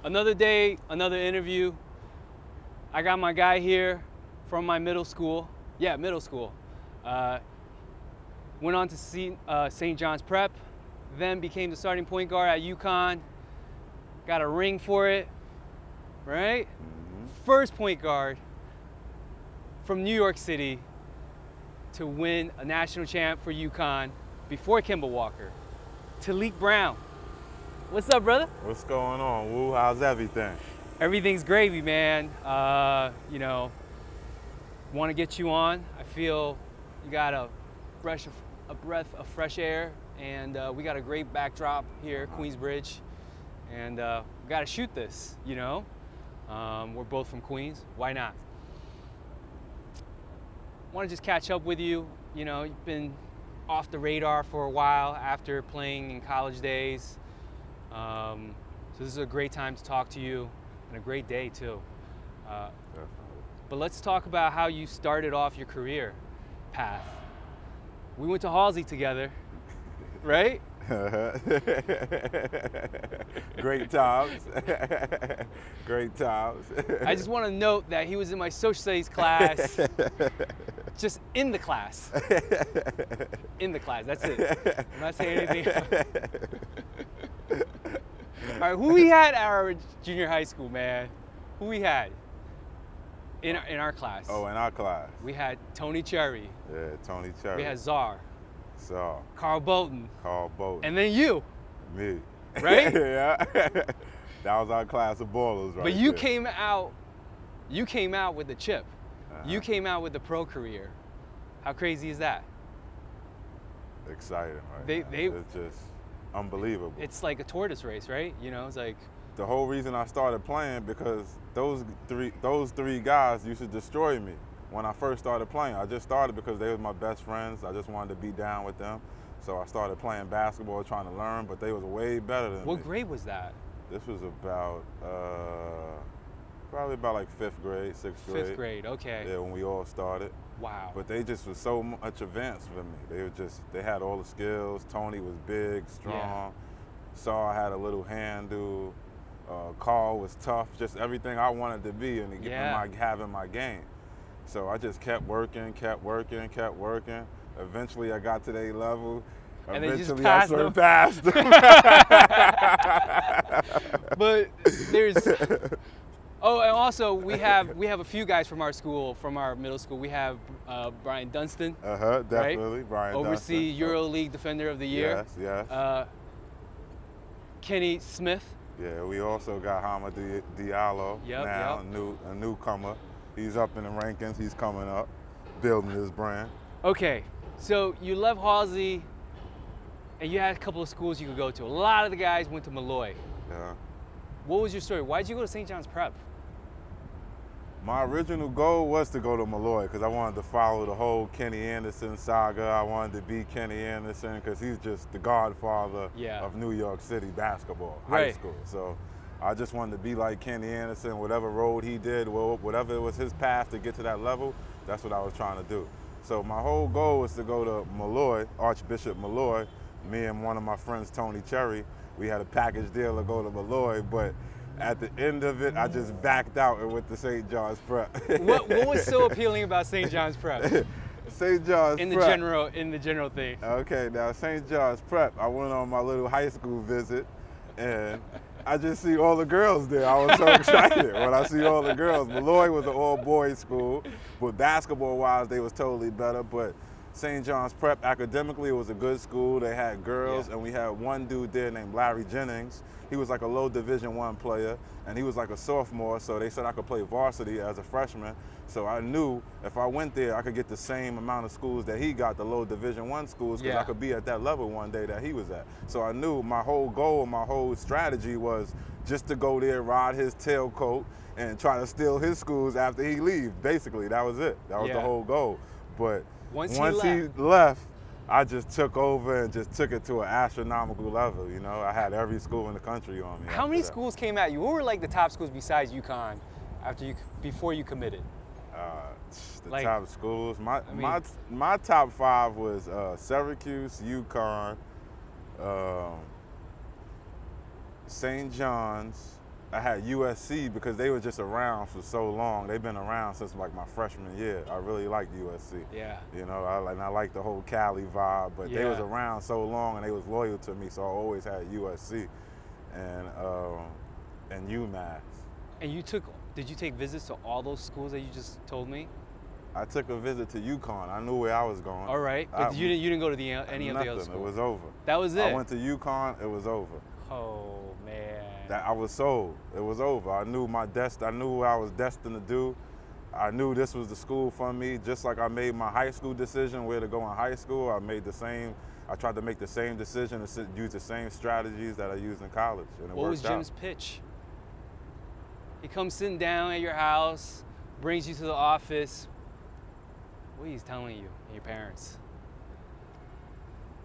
Another day, another interview. I got my guy here from my middle school. Yeah, middle school. Went on to St. John's Prep, then became the starting point guard at UConn. Got a ring for it, right? Mm-hmm. First point guard from New York City to win a national champ for UConn before Kimball Walker. Taliek Brown. What's up, brother? What's going on, Wu? How's everything? Everything's gravy, man. You know, want to get you on. I feel you got a breath of fresh air, and we got a great backdrop here, Queensbridge, and we got to shoot this. You know, we're both from Queens. Why not? Want to just catch up with you. You know, you've been off the radar for a while after playing in college days. So this is a great time to talk to you, and a great day too. But let's talk about how you started off your career path. We went to Halsey together, right? Great times. Great times. I just want to note that he was in my social studies class, just in the class. In the class, that's it. I'm not saying anything else. All right, who we had at our junior high school, man? Who we had in our class? Oh, in our class. We had Tony Cherry. Yeah, Tony Cherry. We had Czar. Czar. Carl Bolton. Carl Bolton. And then you. Me. Right? Yeah. That was our class of ballers, right? But you there. came out with the chip. You Uh-huh. came out with the pro career. How crazy is that? Exciting, right? It's just unbelievable. It's like a tortoise race, right? You know, it's like The whole reason I started playing because those three guys used to destroy me when I first started playing. I just started because they were my best friends. I just wanted to be down with them. So I started playing basketball, trying to learn, but they was way better than me. what grade was that? This was about, probably about like 5th grade, 6th grade. 5th grade, okay. Yeah, when we all started. Wow. But they just was so much advanced for me. They had all the skills. Tony was big, strong. Saw I had a little handle. Carl was tough, just everything I wanted to be and having my game. So I just kept working. Eventually I got to their level. And then you just Eventually I passed them. surpassed them. But there's oh, and also we have a few guys from our school, from our middle school. We have Brian Dunstan. Definitely, right? Brian Overseas Dunstan. EuroLeague Defender of the Year. Yes. Kenny Smith. Yeah, we also got Hamidou Diallo now, a newcomer. He's up in the rankings. He's coming up, building his brand. Okay, so you left Halsey, and you had a couple of schools you could go to. A lot of the guys went to Molloy. Yeah. What was your story? Why did you go to St. John's Prep? My original goal was to go to Molloy because I wanted to follow the whole Kenny Anderson saga. I wanted to be Kenny Anderson because he's just the godfather of New York City basketball, high school. So I just wanted to be like Kenny Anderson, whatever road he did, whatever was his path to get to that level, that's what I was trying to do. So my whole goal was to go to Molloy, Archbishop Molloy. Me and one of my friends, Tony Cherry, we had a package deal to go to Molloy, but at the end of it, I just backed out and went to St. John's Prep. What was so appealing about St. John's Prep? St. John's in Prep. the general thing. Okay, now St. John's Prep, I went on my little high school visit, and I just see all the girls there. I was so excited when I see all the girls. Molloy was an all-boys school, but basketball-wise, they was totally better. But St. John's Prep, academically, it was a good school. They had girls, and we had one dude there named Larry Jennings. He was like a low Division I player, and he was like a sophomore, so they said I could play varsity as a freshman. So I knew if I went there, I could get the same amount of schools that he got, the low Division I schools, because I could be at that level one day that he was at. So I knew my whole goal, my whole strategy was just to go there, ride his tailcoat, and try to steal his schools after he leaves. Basically, that was it. That was the whole goal. But once he left, I just took over and just took it to an astronomical level. You know, I had every school in the country on me. How many schools came at you? What were like the top schools besides UConn before you committed? The top schools. My top 5 was Syracuse, UConn, St. John's, I had USC because they were just around for so long. They've been around since like my freshman year. I really liked USC. Yeah. You know, I like the whole Cali vibe, but they was around so long and they was loyal to me, so I always had USC and UMass. And did you take visits to all those schools that you just told me? I took a visit to UConn. I knew where I was going. All right, but you didn't go to any of the other schools? It was over. That was it? I went to UConn, it was over. Oh, man. I was sold. It was over. I knew I knew what I was destined to do. I knew this was the school for me. Just like I made my high school decision where to go in high school, I tried to make the same decision and use the same strategies that I used in college, and it worked out. What was Jim's pitch? He comes sitting down at your house, brings you to the office. What he's telling you and your parents?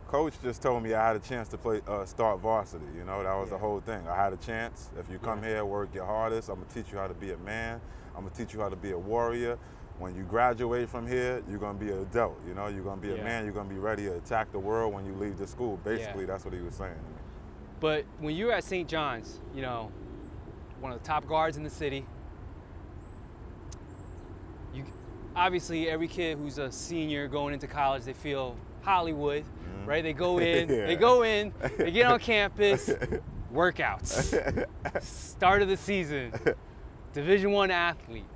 Coach just told me I had a chance to start varsity. You know, that was the whole thing. I had a chance. If you come here, work your hardest, I'm gonna teach you how to be a man. I'm gonna teach you how to be a warrior. When you graduate from here, you're gonna be an adult. You know, you're gonna be a man. You're gonna be ready to attack the world when you leave the school. Basically, that's what he was saying to me. But when you were at St. John's, you know, one of the top guards in the city, obviously every kid who's a senior going into college, they feel Hollywood, right? They go in, they get on campus, workouts, start of the season, Division I athlete.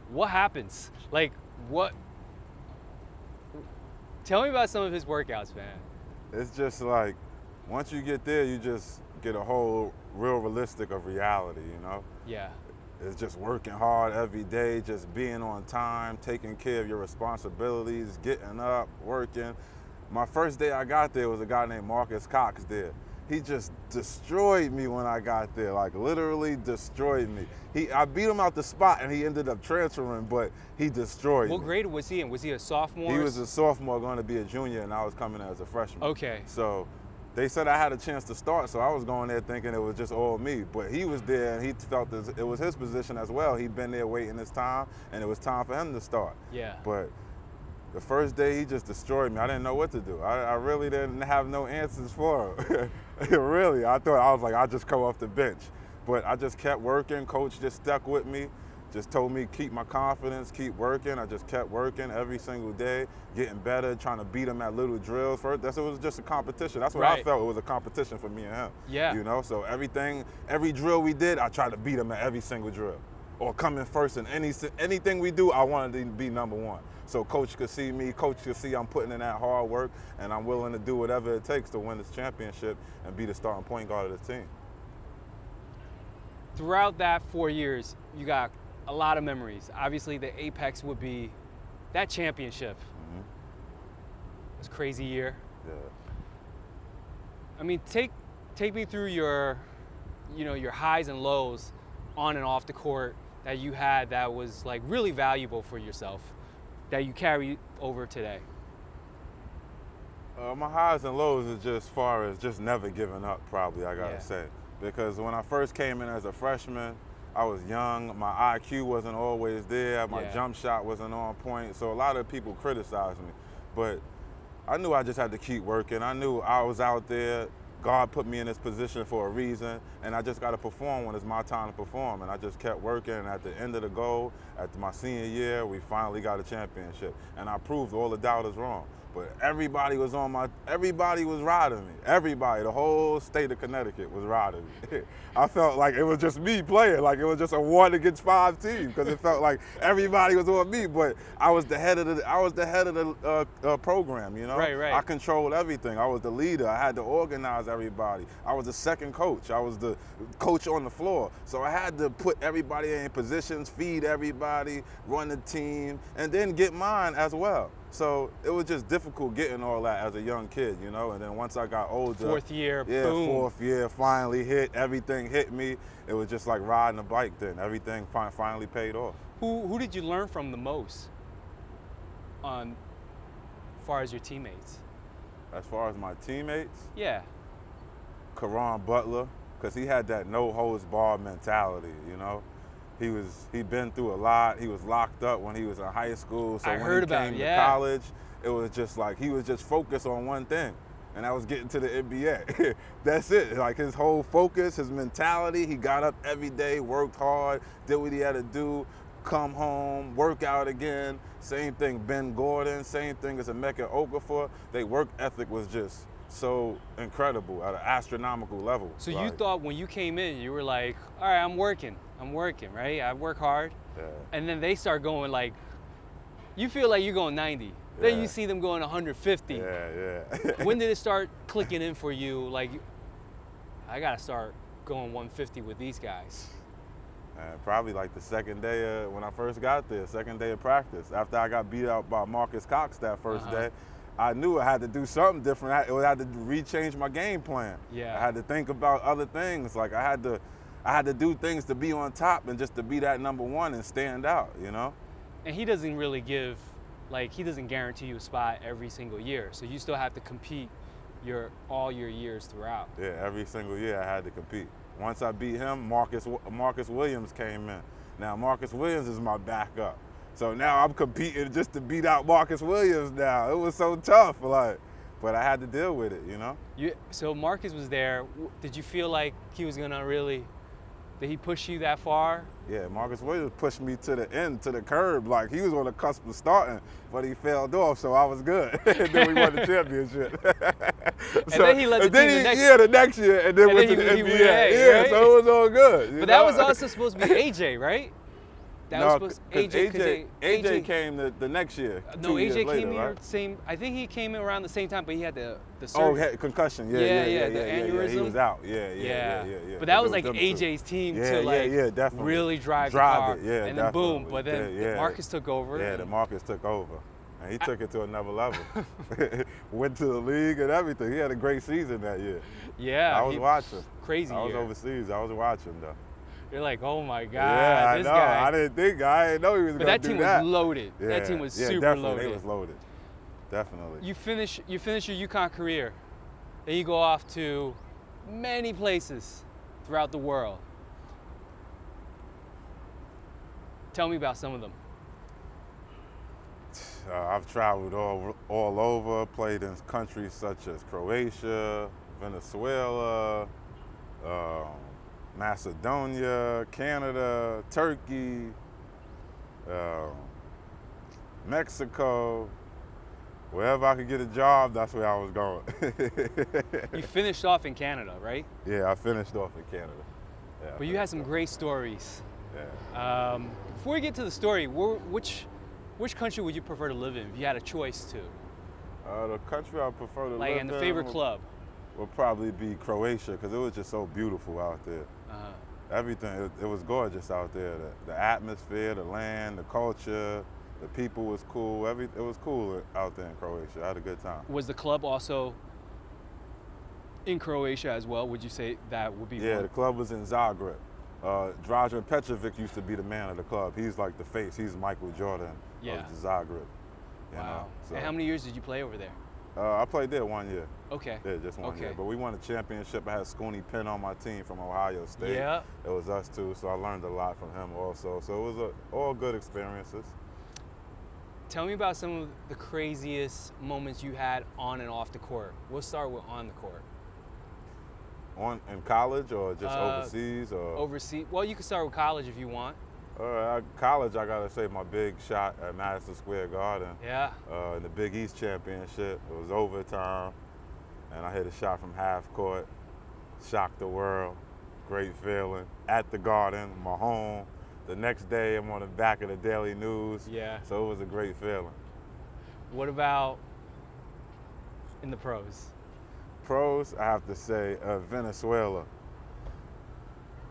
What happens? Like, tell me about some of his workouts, man. It's just like, once you get there, you just get a whole real realistic of reality, you know? Yeah. It's just working hard every day, just being on time, taking care of your responsibilities, getting up, working. My first day I got there was a guy named Marcus Cox there. He just destroyed me when I got there, like literally destroyed me. I beat him out the spot and he ended up transferring, but he destroyed me. What grade was he in? Was he a sophomore? He was a sophomore going to be a junior, and I was coming as a freshman. Okay. So they said I had a chance to start, so I was going there thinking it was just all me. But he was there, and he felt it was his position as well. He'd been there waiting his time, and it was time for him to start. Yeah. But the first day, he just destroyed me. I didn't know what to do. I really didn't have no answers for him. Really, I was like, I'll just come off the bench. But I just kept working. Coach just stuck with me. Just told me keep my confidence, keep working. I just kept working every single day, getting better, trying to beat him at little drills. It was just a competition. That's what I felt. It was a competition for me and him. Yeah. You know, so every drill we did, I tried to beat him at every single drill. Or come in first in anything we do, I wanted to be number one. So coach could see me, coach could see I'm putting in that hard work, and I'm willing to do whatever it takes to win this championship and be the starting point guard of the team. Throughout that 4 years, you got a lot of memories. Obviously, the apex would be that championship. It was a crazy year. Yeah. I mean, take me through your highs and lows on and off the court that you had that was like really valuable for yourself that you carry over today. My highs and lows is just far as just never giving up, probably, I gotta say. Because when I first came in as a freshman, I was young, my IQ wasn't always there, my jump shot wasn't on point, so a lot of people criticized me. But I knew I just had to keep working. I knew I was out there, God put me in this position for a reason, and I just got to perform when it's my time to perform. And I just kept working, and at the end of the goal, at my senior year, we finally got a championship. And I proved all the doubters wrong. But everybody was riding me. Everybody, the whole state of Connecticut was riding me. I felt like it was just me playing, like it was just a 1 against 5 team, because it felt like everybody was on me. But I was the head of the program, you know. Right. I controlled everything. I was the leader. I had to organize everybody. I was the second coach. I was the coach on the floor. So I had to put everybody in positions, feed everybody, run the team, and then get mine as well. So it was just difficult getting all that as a young kid, you know. And then once I got older, fourth year, boom. Fourth year, finally hit. Everything hit me. It was just like riding a bike. Then everything finally paid off. Who did you learn from the most, as far as your teammates? As far as my teammates? Yeah. Caron Butler, because he had that no holds barred mentality, you know. He'd been through a lot. He was locked up when he was in high school. So when he came to college, it was just like he was just focused on one thing. and that was getting to the NBA. That's it. Like his whole focus, his mentality, he got up every day, worked hard, did what he had to do, come home, work out again. Same thing, Ben Gordon, same thing as Emeka Okafor. Their work ethic was just so incredible at an astronomical level. So you thought when you came in, you were like, all right, I'm working, right? I work hard. Yeah. And then they start going like, you feel like you're going 90. Then you see them going 150. Yeah. When did it start clicking in for you? Like, I got to start going 150 with these guys. Probably like the second day when I first got there, second day of practice. After I got beat out by Marcus Cox that first day, I knew I had to do something different. I had to rechange my game plan. Yeah. I had to think about other things. Like I had to do things to be on top and just to be that number one and stand out, you know? And he doesn't really give, like, he doesn't guarantee you a spot every single year. So you still have to compete all your years throughout. Yeah, every single year I had to compete. Once I beat him, Marcus Williams came in. Now Marcus Williams is my backup. So now I'm competing just to beat out Marcus Williams now. It was so tough, like, but I had to deal with it, you know? So Marcus was there. Did you feel like he was gonna really, did he push you that far? Yeah, Marcus Williams pushed me to the end, to the curb. Like, he was on the cusp of starting, but he failed off, so I was good. And then we won the championship. And then he led the team the next year, and then went to the NBA. Yeah, right? so it was all good. But that was also supposed to be AJ, right? AJ came the next year. No, AJ came here right? same. I think he came in around the same time, but he had the surgery. Oh, concussion. Yeah, the aneurysm. He was out. Yeah. But that was like AJ's team to definitely really drive the car. It. Yeah, and then boom. But then Marcus took over. Yeah, the Marcus took over. And he took it to another level. Went to the league and everything. He had a great season that year. Yeah. I was watching. Crazy I was overseas. I was watching, though. You're like, oh my God, yeah, this I know. guy. I didn't know he was going to do that. But that team was loaded. Yeah, that team was super definitely, loaded. They was loaded. Definitely. You finish your UConn career, then you go off to many places throughout the world. Tell me about some of them. I've traveled all over, played in countries such as Croatia, Venezuela, Macedonia, Canada, Turkey, Mexico. Wherever I could get a job, that's where I was going. You finished off in Canada, right? Yeah, I finished off in Canada. Yeah, but you had some great stories. Yeah. Before we get to the story, which country would you prefer to live in if you had a choice to? The country I prefer to live in. Like, and the favorite club? Would probably be Croatia, because it was just so beautiful out there. Everything, it was gorgeous out there. The atmosphere, the land, the culture, the people was cool. It was cool out there in Croatia. I had a good time. Was the club also in Croatia as well? Would you say that would be? Yeah, the club was in Zagreb. Dražen Petrovic used to be the man of the club. He's like the face. He's Michael Jordan of Zagreb. Wow. And how many years did you play over there? I played there 1 year. Okay. Yeah, just one year. But we won a championship. I had Scooney Penn on my team from Ohio State. Yeah. It was us too, so I learned a lot from him also. So it was all good experiences. Tell me about some of the craziest moments you had on and off the court. We'll start with on the court. In college or just overseas? Or? Overseas. Well, you can start with college if you want. College, I gotta say my big shot at Madison Square Garden. Yeah. In the Big East Championship, it was overtime, and I hit a shot from half court, shocked the world, great feeling. At the Garden, my home. The next day, I'm on the back of the Daily News. Yeah. So it was a great feeling. What about in the pros? Pros, I have to say, Venezuela.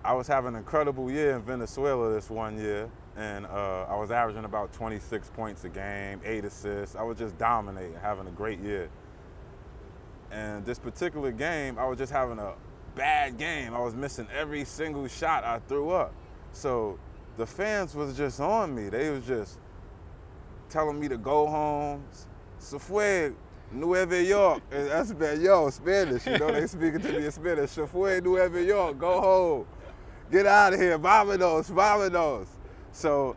I was having an incredible year in Venezuela this 1 year, and I was averaging about 26 points a game, 8 assists. I was just dominating, having a great year. And this particular game, I was just having a bad game. I was missing every single shot I threw up. So the fans was just on me. They was just telling me to go home. Se fue Nueva York. That's Spanish, you know, they speaking to me in Spanish. Se fue Nueva York, go home. Get out of here, vámonos, vámonos. So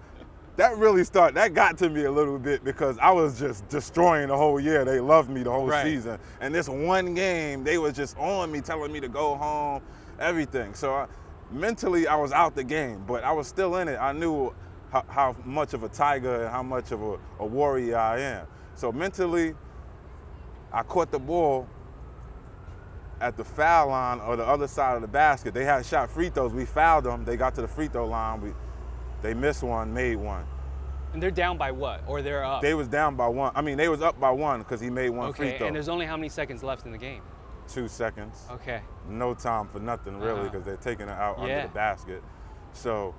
that got to me a little bit because I was just destroying the whole year. They loved me the whole season. And this one game, they was just on me, telling me to go home, everything. So mentally, I was out the game, but I was still in it. I knew how much of a tiger and how much of a warrior I am. So mentally, I caught the ball at the foul line or the other side of the basket. They had shot free throws. We fouled them. They got to the free throw line. They missed one, made one. And they're down by what? Or they're up? They was down by one. I mean, they was up by one because he made one free throw. Okay, and there's only how many seconds left in the game? 2 seconds. Okay. No time for nothing, really, because they're taking it out under the basket. So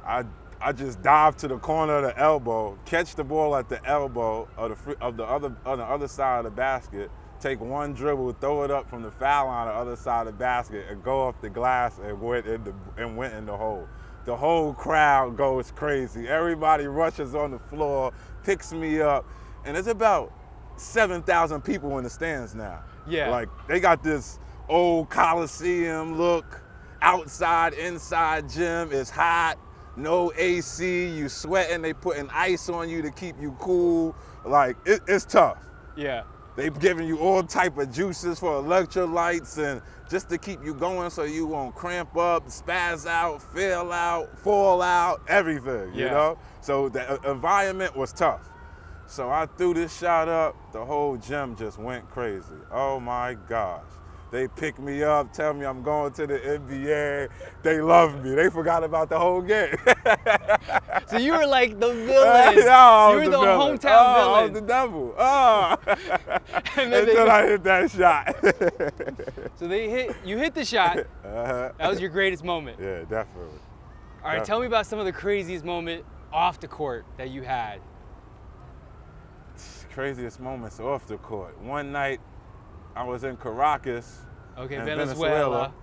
I just dived to the corner of the elbow, catch the ball at the elbow of the other side of the basket, take one dribble, throw it up from the foul line on the other side of the basket, and go off the glass and went in the hole. The whole crowd goes crazy. Everybody rushes on the floor, picks me up, and there's about 7,000 people in the stands now. Yeah. Like, they got this old Coliseum look, outside, inside gym. It's hot, no AC, you sweating, they putting ice on you to keep you cool. Like, it's tough. Yeah. They've given you all type of juices for electrolytes and just to keep you going so you won't cramp up, spaz out, fail out, fall out, everything, you know? So the environment was tough. So I threw this shot up, the whole gym just went crazy. Oh my gosh. They pick me up, tell me I'm going to the NBA. They love me. They forgot about the whole game. So you were like the villain. No, you were the hometown villain. I was the devil. Until I hit that shot. So you hit the shot. That was your greatest moment. Yeah, definitely. All right, tell me about some of the craziest moment off the court that you had. Craziest moments off the court. One night, I was in Caracas, in Venezuela.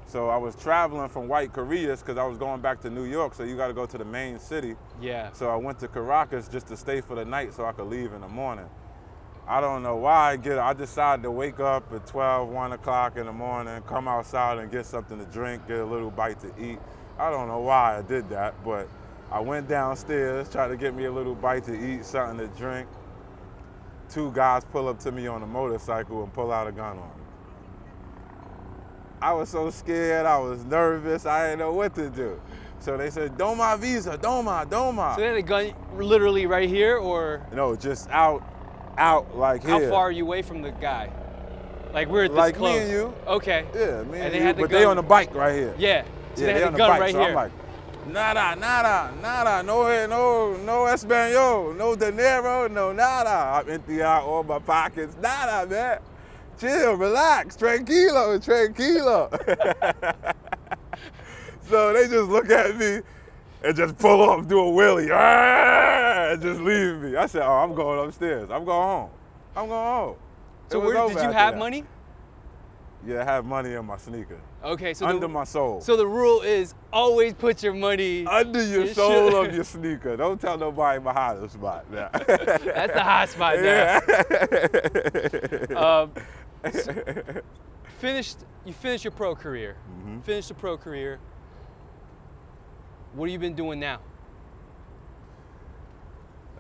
So I was traveling from White Koreas because I was going back to New York, so you got to go to the main city. Yeah. So I went to Caracas just to stay for the night so I could leave in the morning. I don't know why I decided to wake up at 12, 1 o'clock in the morning, come outside and get something to drink, get a little bite to eat. I don't know why I did that, but I went downstairs, tried to get me a little bite to eat, something to drink. 2 guys pull up to me on a motorcycle and pull out a gun on me. I was so scared, I was nervous, I didn't know what to do. So they said, "Doma visa, doma, doma." So they had a gun literally right here, or? No, just out like here. How far are you away from the guy? Like we're this like close. Me and you. Okay. Yeah, me and they you, had the but gun. they on the bike right here. Yeah. So yeah, they had on the gun bike, right so here. I'm like, nada, nada, nada, no español, no dinero, no nada. I'm empty out all my pockets, nada, man. Chill, relax, tranquilo, tranquilo. So they just look at me and just pull off, do a wheelie, and just leave me. I said, oh, I'm going upstairs. I'm going home. I'm going home. So did you have money? Yeah, I have money in my sneaker. Okay, so under my sole. So the rule is always put your money under your sole of your sneaker. Don't tell nobody my hot spot. Now. That's the hot spot now. You finished your pro career. Finished the pro career. What have you been doing now?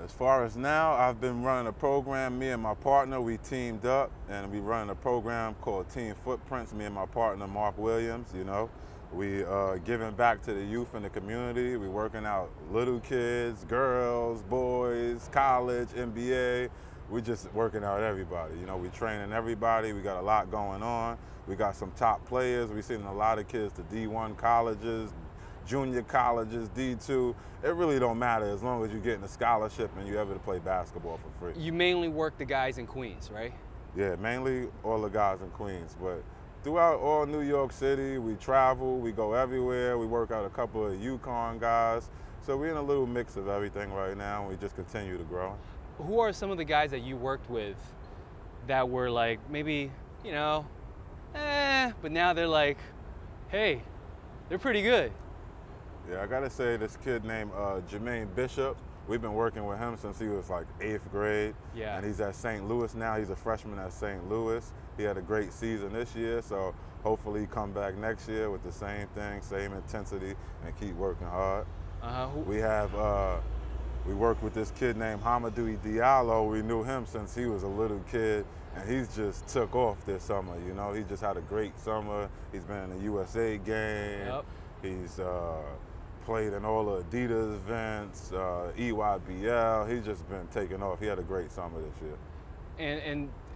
As far as now, I've been running a program. Me and my partner, we teamed up, and we running a program called Team Footprints. Me and my partner, Mark Williams, you know. We giving back to the youth in the community. We working out little kids, girls, boys, college, NBA. We just working out everybody. You know, we training everybody. We got a lot going on. We got some top players. We sending a lot of kids to D1 colleges, junior colleges, D2. It really don't matter as long as you're getting a scholarship and you're able to play basketball for free. You mainly work the guys in Queens, right? Yeah, mainly all the guys in Queens. But throughout all New York City, we travel, we go everywhere. We work out a couple of UConn guys. So we're in a little mix of everything right now, and we just continue to grow. Who are some of the guys that you worked with that were like, maybe, you know, but now they're like, hey, they're pretty good? Yeah, I gotta say this kid named Jermaine Bishop, we've been working with him since he was like 8th grade. Yeah. And he's at St. Louis now. He's a freshman at St. Louis. He had a great season this year, so hopefully he come back next year with the same thing, same intensity, and keep working hard. We have, we worked with this kid named Hamadou Diallo. We knew him since he was a little kid, and he's just took off this summer. You know, he just had a great summer. He's been in the USA game. Yep. He's played in all the Adidas events, EYBL. He's just been taking off. He had a great summer this year.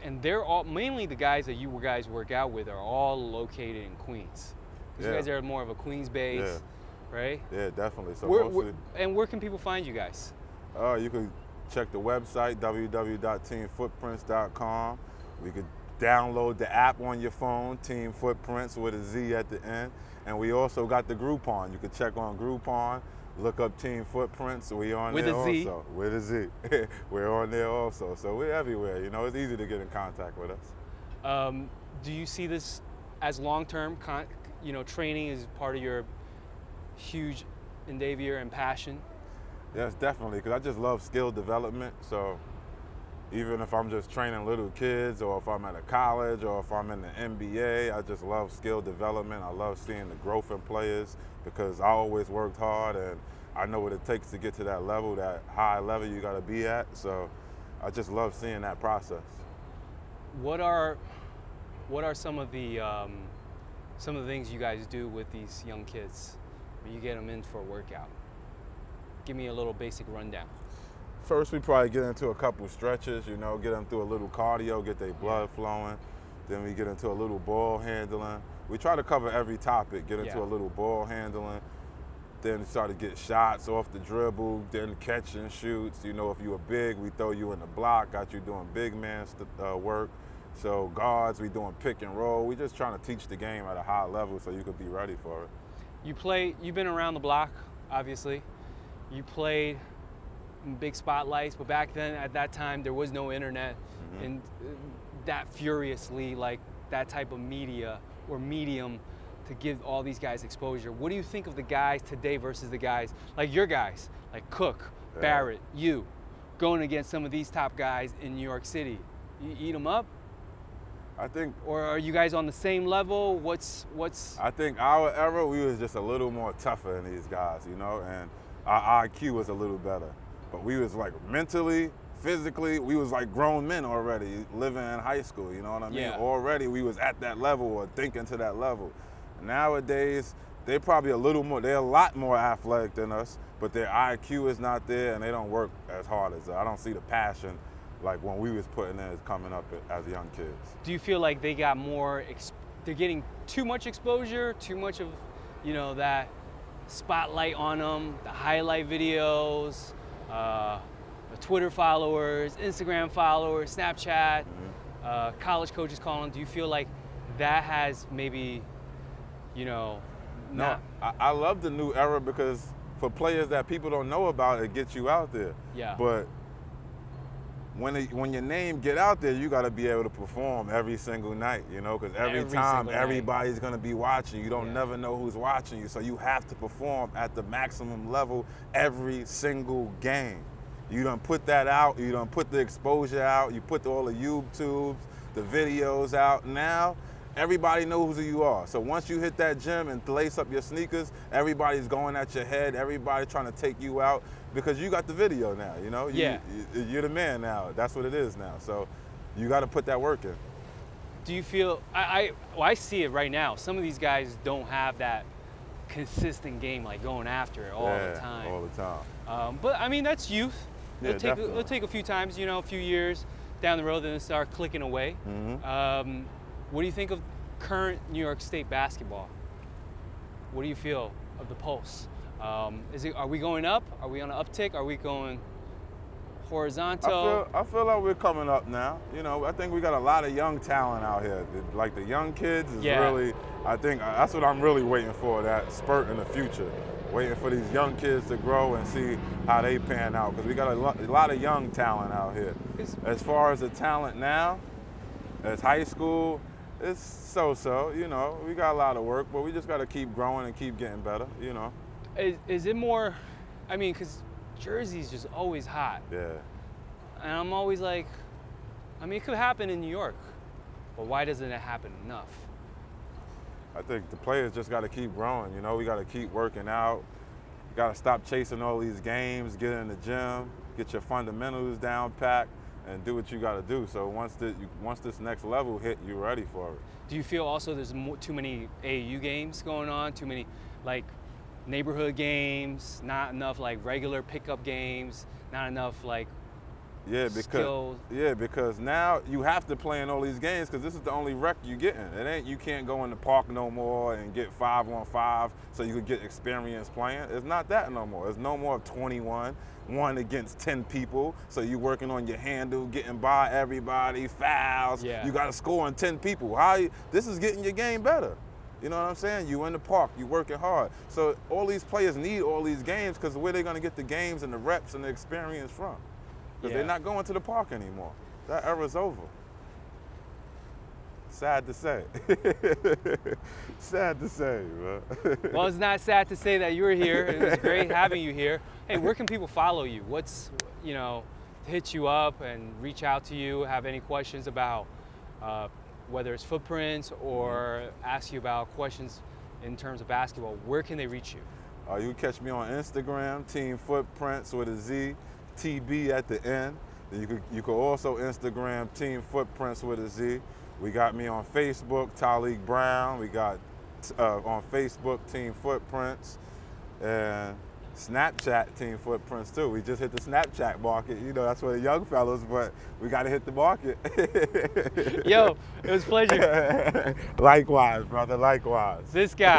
And they're all, mainly the guys that you guys work out with are all located in Queens. You guys are more of a Queens base, right? Yeah, definitely. So where can people find you guys? You can check the website, www.teamfootprints.com. We could download the app on your phone, Team Footprints with a Z at the end. And we also got the Groupon. You can check on Groupon, look up Team Footprints. We on there also. With a Z. We're on there also. So we're everywhere. You know, it's easy to get in contact with us. Do you see this as long-term? You know, training is part of your huge endeavor and passion? Yes, definitely, because I just love skill development. So even if I'm just training little kids, or if I'm at a college, or if I'm in the NBA, I just love skill development. I love seeing the growth in players, because I always worked hard and I know what it takes to get to that level, that high level you got to be at. So I just love seeing that process. What are some of the things you guys do with these young kids when you get them in for a workout? Give me a little basic rundown. First, we probably get into a couple stretches, you know, get them through a little cardio, get their blood flowing. Then we get into a little ball handling. We try to cover every topic, get into a little ball handling. Then start to get shots off the dribble, then catch and shoots. You know, if you were big, we throw you in the block, got you doing big man work. So guards, we doing pick and roll. We just trying to teach the game at a high level so you could be ready for it. You've been around the block, obviously. You played in big spotlights, but back then, at that time, there was no internet, and that furiously, like that type of media or medium to give all these guys exposure. What do you think of the guys today versus the guys, like your guys, like Cook, Barrett, you, going against some of these top guys in New York City? You eat them up? I think. Or are you guys on the same level? I think our era, we was just a little more tougher than these guys, you know, and our IQ was a little better. But we was like mentally, physically, we was like grown men already, living in high school, you know what I mean? Yeah. Already we was at that level or thinking to that level. Nowadays, they're probably they're a lot more athletic than us, but their IQ is not there and they don't work as hard as us. I don't see the passion like when we was putting in coming up as young kids. Do you feel like they got they're getting too much exposure, too much of, you know, that spotlight on them, the highlight videos, the Twitter followers, Instagram followers, Snapchat, college coaches calling? Do you feel like that has maybe, you know, No, I love the new era because for players that people don't know about, it gets you out there. Yeah. But when your name get out there, you got to be able to perform every single night, you know, because every time everybody's going to be watching. You don't never know who's watching you, so you have to perform at the maximum level every single game. You done put that out, you done put the exposure out, you put all the YouTubes, the videos out. Now, everybody knows who you are. So once you hit that gym and lace up your sneakers, everybody's going at your head, everybody trying to take you out because you got the video now, you know? You're the man now. That's what it is now. So you got to put that work in. Do you feel, I see it right now. Some of these guys don't have that consistent game, like going after it all the time. All the time. But I mean, that's youth. It'll take a few times, you know, a few years down the road, then start clicking away. What do you think of current New York State basketball? What do you feel of the pulse? Are we going up? Are we on an uptick? Are we going horizontal? I feel like we're coming up now. You know, I think we got a lot of young talent out here. Like the young kids is really, I think that's what I'm really waiting for, that spurt in the future. Waiting for these young kids to grow and see how they pan out, because we got a lot of young talent out here. As far as the talent now, as high school, it's so-so, you know. We got a lot of work, but we just got to keep growing and keep getting better, you know. Is it more, I mean, because Jersey's just always hot. Yeah. And I'm always like, I mean, it could happen in New York, but why doesn't it happen enough? I think the players just got to keep growing, you know. We got to keep working out, You got to stop chasing all these games, get in the gym, get your fundamentals down packed, and do what you got to do. So once this next level hit, you're ready for it. Do you feel also there's too many AAU games going on, too many like neighborhood games, not enough like regular pickup games, not enough like because now you have to play in all these games because this is the only rec you getting. It ain't you can't go in the park no more and get 5-on-5 so you could get experience playing. It's not that no more. It's no more 21, 1 against 10 people. So you working on your handle, getting by everybody, fouls. Yeah. You got to score on 10 people. This is getting your game better. You know what I'm saying? You in the park, you working hard. So all these players need all these games because where they gonna get the games and the reps and the experience from? Because they're not going to the park anymore. That era's over. Sad to say. Sad to say, man. Well, it's not sad to say that you were here. It was great having you here. Hey, where can people follow you? What's, to hit you up and reach out to you, have any questions about whether it's footprints or ask you about questions in terms of basketball, where can they reach you? You can catch me on Instagram, Team Footprints with a Z. TB at the end. Then you could also Instagram Team Footprints with a Z. We got me on Facebook, Taliek Brown. We got on Facebook Team Footprints and Snapchat Team Footprints too. We just hit the Snapchat market. That's for the young fellas, but we got to hit the market. Yo, it was a pleasure. Likewise, brother. Likewise. This guy.